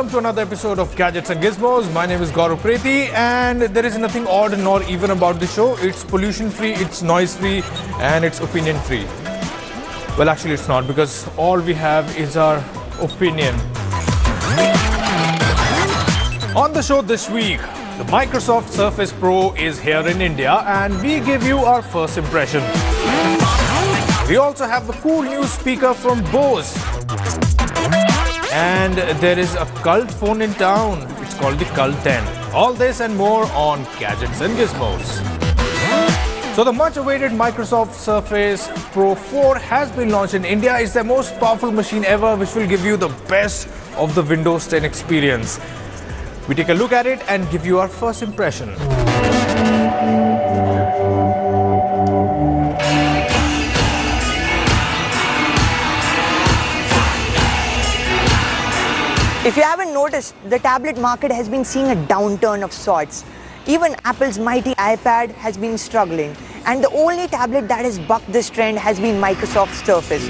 Welcome to another episode of Gadgets and Gizmos. My name is Gaurav Preti, and there is nothing odd nor even about the show. It's pollution free, it's noise free, and it's opinion free. Well, actually it's not, because all we have is our opinion. On the show this week, the Microsoft Surface Pro is here in India, and we give you our first impression. We also have the cool new speaker from Bose. And there is a cult phone in town. It's called the Kult Ten. All this and more on Gadgets and Gizmos. So the much awaited Microsoft Surface Pro 4 has been launched in India. It's the most powerful machine ever, which will give you the best of the Windows 10 experience. We take a look at it and give you our first impression. If you haven't noticed, the tablet market has been seeing a downturn of sorts. Even Apple's mighty iPad has been struggling. And the only tablet that has bucked this trend has been Microsoft's Surface.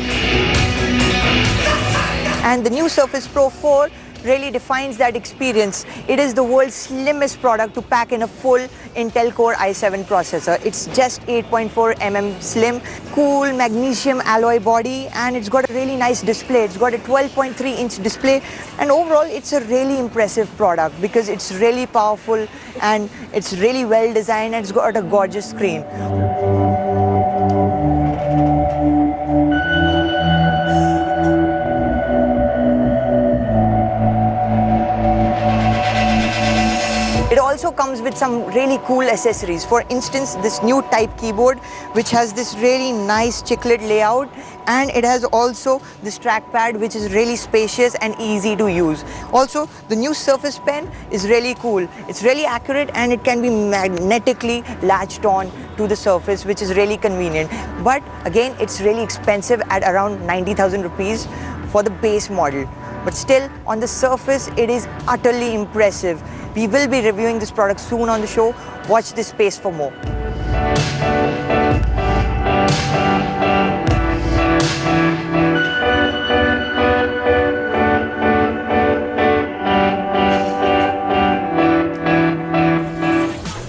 And the new Surface Pro 4 really defines that experience. It is the world's slimmest product to pack in a full Intel Core i7 processor. It's just 8.4mm slim, cool magnesium alloy body, and it's got a really nice display. It's got a 12.3-inch display, and overall it's a really impressive product because it's really powerful and it's really well designed and it's got a gorgeous screen. It also comes with some really cool accessories. For instance, this new type keyboard, which has this really nice chiclet layout, and it has also this trackpad, which is really spacious and easy to use. Also, the new Surface Pen is really cool. It's really accurate and it can be magnetically latched on to the surface, which is really convenient. But again, it's really expensive at around 90,000 rupees for the base model. But still, on the Surface, it is utterly impressive. We will be reviewing this product soon on the show. Watch this space for more.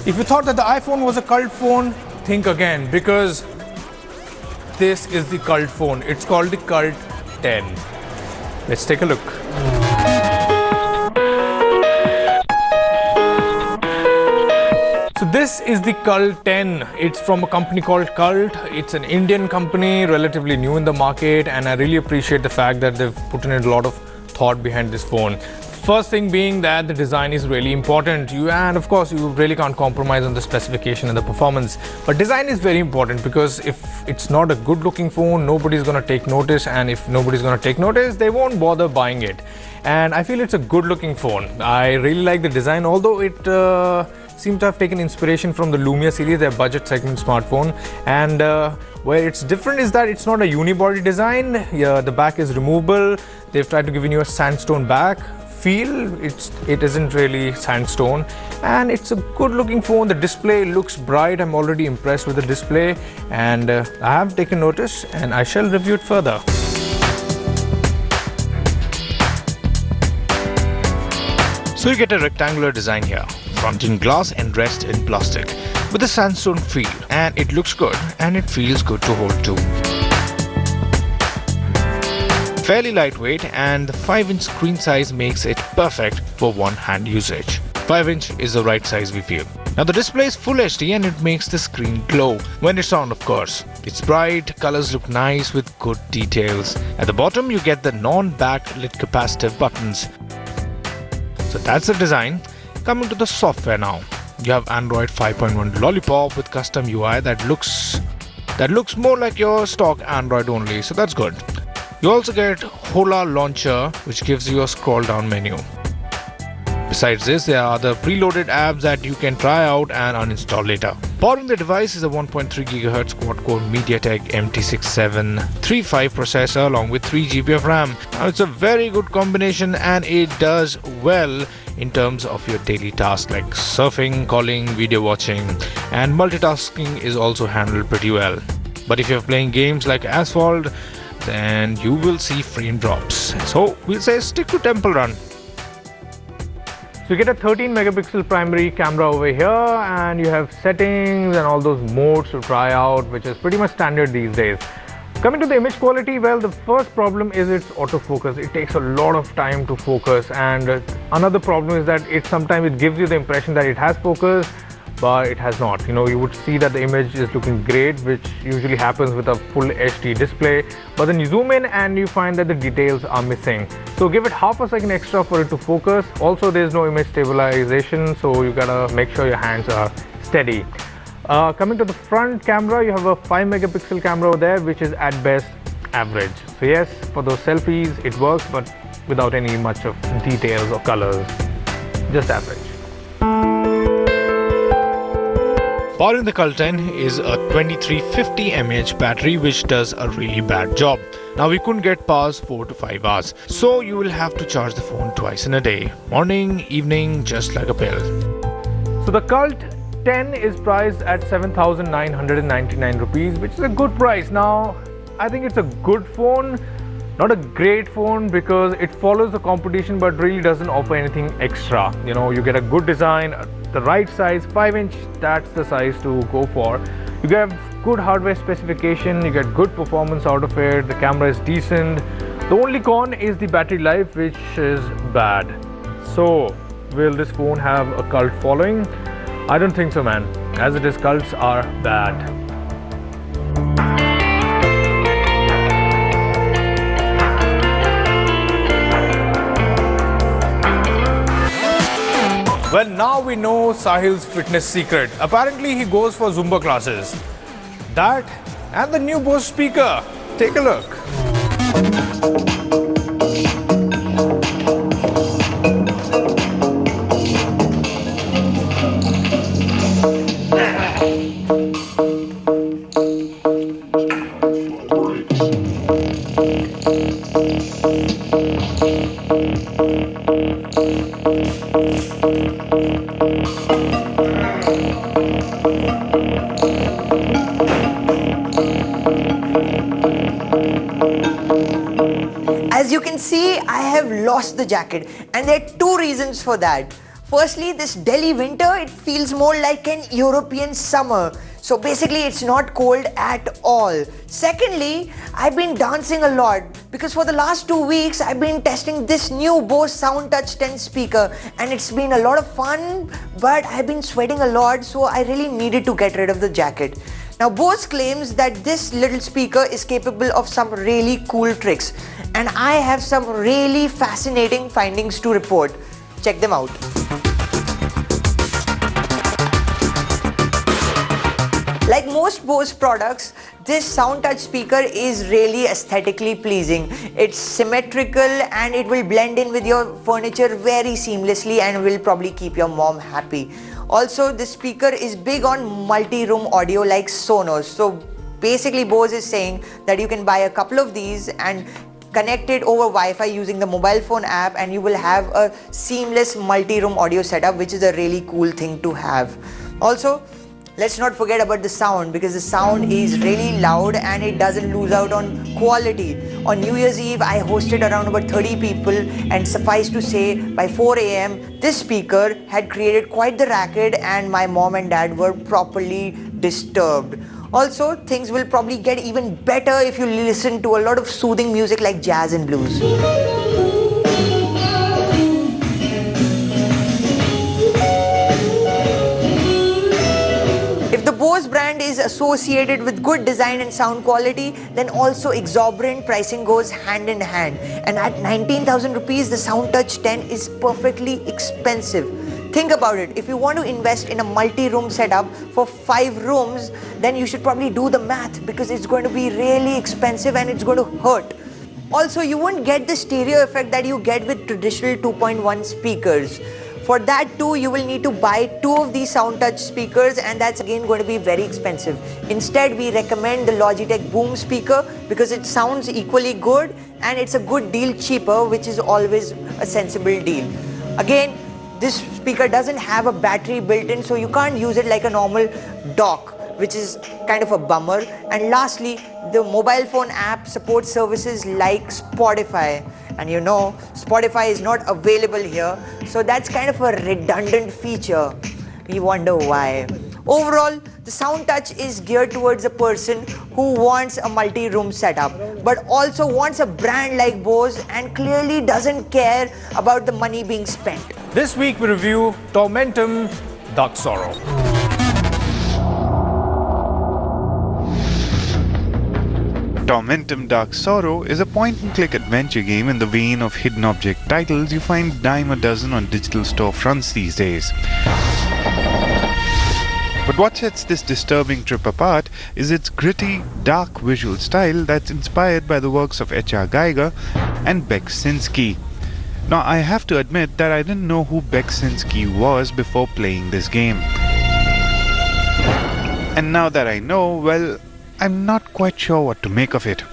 If you thought that the iPhone was a cult phone, think again, because this is the cult phone. It's called the Kult 10. Let's take a look. So this is the Kult 10. It's from a company called Kult. It's an Indian company, relatively new in the market, and I really appreciate the fact that they've put in a lot of thought behind this phone. First thing being that the design is really important. And of course, you really can't compromise on the specification and the performance. But design is very important, because if it's not a good looking phone, nobody's going to take notice. And if nobody's going to take notice, they won't bother buying it. And I feel it's a good looking phone. I really like the design, although it seems to have taken inspiration from the Lumia series, their budget segment smartphone. And where it's different is that it's not a unibody design. The back is removable. They've tried to give you a sandstone back feel. It isn't really sandstone, and it's a good looking phone. The display looks bright. I'm already impressed with the display, and I have taken notice and I shall review it further. So you get a rectangular design here, front in glass and rest in plastic, with a sandstone feel, and it looks good and it feels good to hold too. Fairly lightweight, and the 5-inch screen size makes it perfect for one-hand usage. 5-inch is the right size, we feel. Now the display is full HD and it makes the screen glow when it's on, of course. It's bright, colors look nice with good details. At the bottom you get the non-backlit capacitive buttons. So that's the design. Coming to the software now. You have Android 5.1 Lollipop with custom UI that looks more like your stock Android only, so that's good. You also get Hola Launcher, which gives you a scroll down menu. Besides this, there are other preloaded apps that you can try out and uninstall later. Powering the device is a 1.3 GHz quad-core MediaTek MT6735 processor along with 3 GB of RAM. Now it's a very good combination, and it does well in terms of your daily tasks like surfing, calling, video watching, and multitasking is also handled pretty well. But if you're playing games like Asphalt, then you will see frame drops. So we'll say stick to Temple Run. So you get a 13 megapixel primary camera over here, and you have settings and all those modes to try out, which is pretty much standard these days. Coming to the image quality, well, the first problem is its autofocus. It takes a lot of time to focus, and another problem is that sometimes it gives you the impression that it has focus, but it has not. You would see that the image is looking great, which usually happens with a full HD display, but then you zoom in and you find that the details are missing. So give it half a second extra for it to focus. Also, there's no image stabilization, so you gotta make sure your hands are steady. Coming to the front camera, you have a 5 megapixel camera over there, which is at best average. So yes, for those selfies it works, but without any much of details or colors, just average. Powering the Kult Ten is a 2350 mAh battery, which does a really bad job. Now we couldn't get powers 4 to 5 hours, so you will have to charge the phone twice in a day, morning, evening, just like a pill. So the Kult Ten is priced at 7,999 rupees, which is a good price. Now I think it's a good phone, not a great phone, because it follows the competition but really doesn't offer anything extra. You get a good design, the right size, 5-inch, that's the size to go for. You get good hardware specification, you get good performance out of it, the camera is decent. The only con is the battery life, which is bad. So will this phone have a cult following? I don't think so, man. As it is, cults are bad. Well, now we know Sahil's fitness secret. Apparently, he goes for Zumba classes. That and the new Bose speaker. Take a look. As you can see, I have lost the jacket, and there are two reasons for that. Firstly, this Delhi winter, it feels more like an European summer. So basically, it's not cold at all. Secondly, I've been dancing a lot because for the last 2 weeks, I've been testing this new Bose SoundTouch 10 speaker, and it's been a lot of fun, but I've been sweating a lot, so I really needed to get rid of the jacket. Now, Bose claims that this little speaker is capable of some really cool tricks, and I have some really fascinating findings to report. Check them out. Like most Bose products, this SoundTouch speaker is really aesthetically pleasing. It's symmetrical and it will blend in with your furniture very seamlessly and will probably keep your mom happy. Also, this speaker is big on multi-room audio like Sonos. So basically, Bose is saying that you can buy a couple of these and connect it over Wi-Fi using the mobile phone app, and you will have a seamless multi-room audio setup, which is a really cool thing to have. Also, let's not forget about the sound, because the sound is really loud and it doesn't lose out on quality. On New Year's Eve, I hosted around about 30 people, and suffice to say, by 4 AM, this speaker had created quite the racket and my mom and dad were properly disturbed. Also, things will probably get even better if you listen to a lot of soothing music like jazz and blues. If the Bose brand is associated with good design and sound quality, then also exorbitant pricing goes hand in hand. And at 19,000 rupees, the SoundTouch 10 is perfectly expensive. Think about it. If you want to invest in a multi-room setup for 5 rooms, then you should probably do the math, because it's going to be really expensive and it's going to hurt. Also, you won't get the stereo effect that you get with traditional 2.1 speakers. For that too, you will need to buy 2 of these SoundTouch speakers, and that's again going to be very expensive. Instead, we recommend the Logitech Boom speaker because it sounds equally good and it's a good deal cheaper, which is always a sensible deal. Again, this speaker doesn't have a battery built in, so you can't use it like a normal dock, which is kind of a bummer. And lastly, the mobile phone app supports services like Spotify. And you know, Spotify is not available here, so that's kind of a redundant feature. We wonder why. Overall, the Sound Touch is geared towards a person who wants a multi-room setup, but also wants a brand like Bose and clearly doesn't care about the money being spent. This week we review Tormentum Dark Sorrow. Tormentum Dark Sorrow is a point-and-click adventure game in the vein of hidden object titles you find dime a dozen on digital storefronts these days. But what sets this disturbing trip apart is its gritty, dark visual style that's inspired by the works of H.R. Geiger and Beksinski. Now, I have to admit that I didn't know who Beksinski was before playing this game. And now that I know, well, I'm not quite sure what to make of it.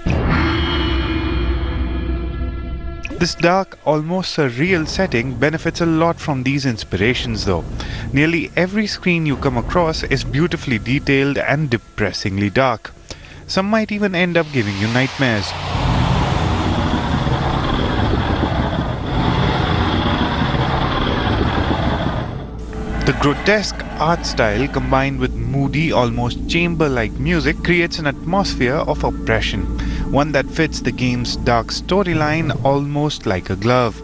This dark, almost surreal setting benefits a lot from these inspirations though. Nearly every screen you come across is beautifully detailed and depressingly dark. Some might even end up giving you nightmares. The grotesque art style combined with moody, almost chamber-like music creates an atmosphere of oppression, one that fits the game's dark storyline almost like a glove.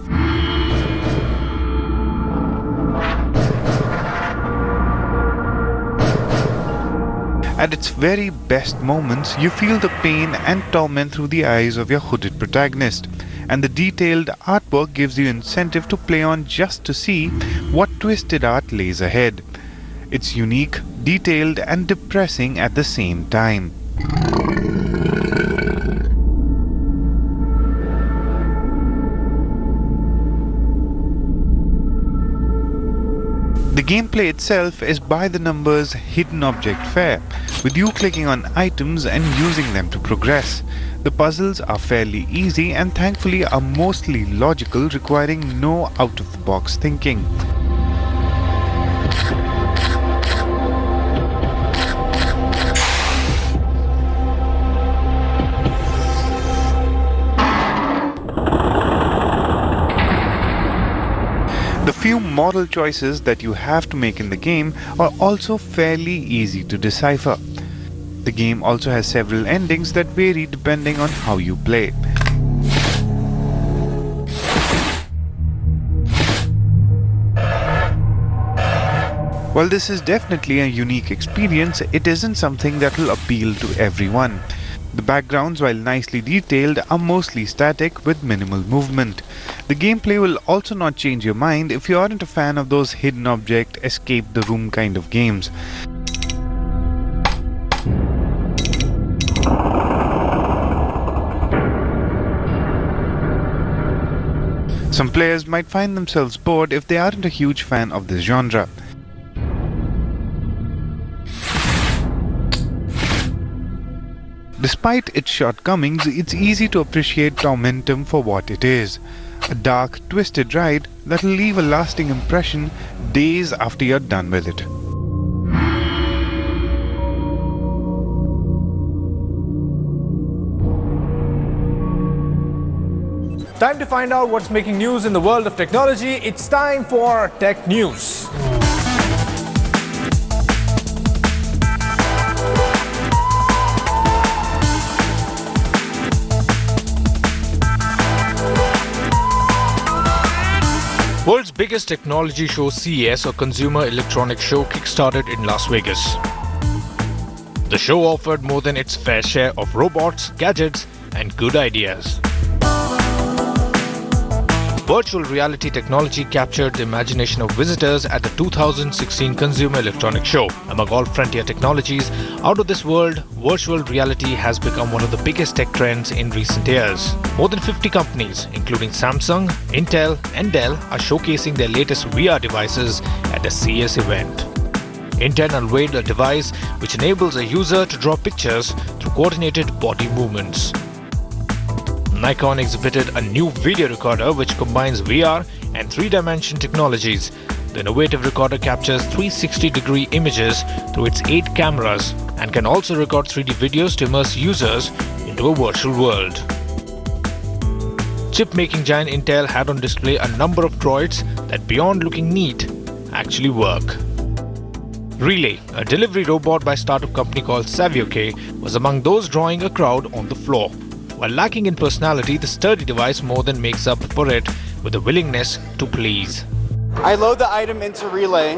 At its very best moments, you feel the pain and torment through the eyes of your hooded protagonist, and the detailed artwork gives you incentive to play on just to see what twisted art lays ahead. It's unique, detailed, and depressing at the same time. The gameplay itself is by the numbers hidden object fare, with you clicking on items and using them to progress. The puzzles are fairly easy and thankfully are mostly logical, requiring no out-of-the-box thinking. The few moral choices that you have to make in the game are also fairly easy to decipher. The game also has several endings that vary depending on how you play. While this is definitely a unique experience, it isn't something that will appeal to everyone. The backgrounds, while nicely detailed, are mostly static with minimal movement. The gameplay will also not change your mind if you aren't a fan of those hidden object, escape the room kind of games. Some players might find themselves bored if they aren't a huge fan of this genre. Despite its shortcomings, it's easy to appreciate Tormentum for what it is. A dark, twisted ride that'll leave a lasting impression days after you're done with it. Time to find out what's making news in the world of technology. It's time for Tech News. World's biggest technology show, CES, or Consumer Electronics Show, kickstarted in Las Vegas. The show offered more than its fair share of robots, gadgets, and good ideas. Virtual reality technology captured the imagination of visitors at the 2016 Consumer Electronics Show. Among all frontier technologies, out of this world, virtual reality has become one of the biggest tech trends in recent years. More than 50 companies, including Samsung, Intel, and Dell, are showcasing their latest VR devices at the CES event. Intel unveiled a device which enables a user to draw pictures through coordinated body movements. Nikon exhibited a new video recorder which combines VR and 3-dimension technologies. The innovative recorder captures 360-degree images through its 8 cameras and can also record 3D videos to immerse users into a virtual world. chip-making giant Intel had on display a number of droids that, beyond looking neat, actually work. Relay, a delivery robot by startup company called Savioke, was among those drawing a crowd on the floor. While lacking in personality, the sturdy device more than makes up for it with a willingness to please. I load the item into Relay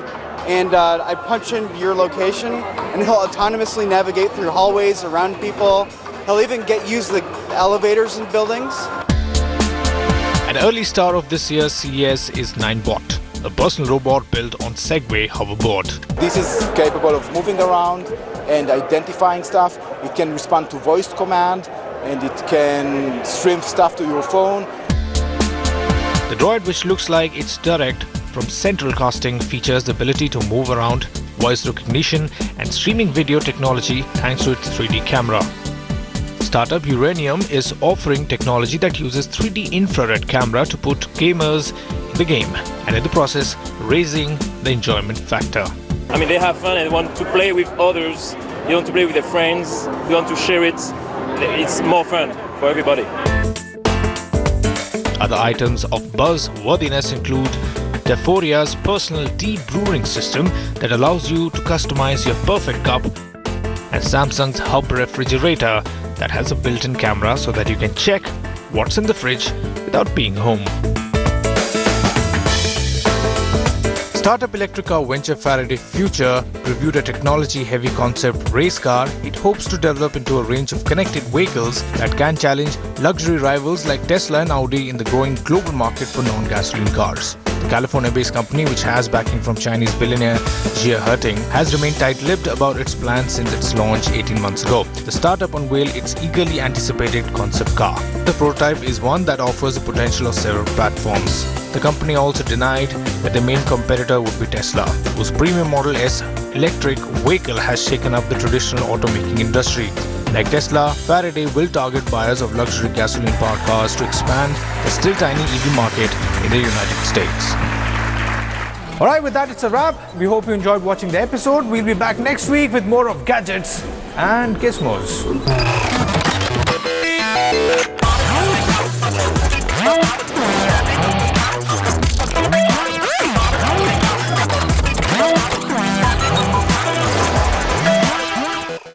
and I punch in your location and he'll autonomously navigate through hallways around people. He'll even use the elevators in buildings. An early star of this year's CES is Ninebot, a personal robot built on Segway hoverboard. This is capable of moving around and identifying stuff. It can respond to voice command and it can stream stuff to your phone. The droid, which looks like it's direct from central casting, features the ability to move around, voice recognition and streaming video technology thanks to its 3D camera. Startup Uranium is offering technology that uses 3D infrared camera to put gamers in the game and in the process raising the enjoyment factor. I mean, they have fun and want to play with others, they want to play with their friends, they want to share it. It's more fun for everybody. Other items of buzzworthiness include Deforia's personal tea brewing system that allows you to customize your perfect cup, and Samsung's Hub refrigerator that has a built-in camera so that you can check what's in the fridge without being home. Startup electric car venture Faraday Future reviewed a technology-heavy concept race car it hopes to develop into a range of connected vehicles that can challenge luxury rivals like Tesla and Audi in the growing global market for non-gasoline cars. The California-based company, which has backing from Chinese billionaire Jia Herting, has remained tight-lipped about its plans since its launch 18 months ago. The startup unveiled its eagerly anticipated concept car. The prototype is one that offers the potential of several platforms. The company also denied that the main competitor would be Tesla, whose premium Model S electric vehicle has shaken up the traditional automaking industry. Like Tesla, Faraday will target buyers of luxury gasoline-powered cars to expand the still tiny EV market in the United States. Alright, with that it's a wrap. We hope you enjoyed watching the episode. We'll be back next week with more of Gadgets and Gizmos.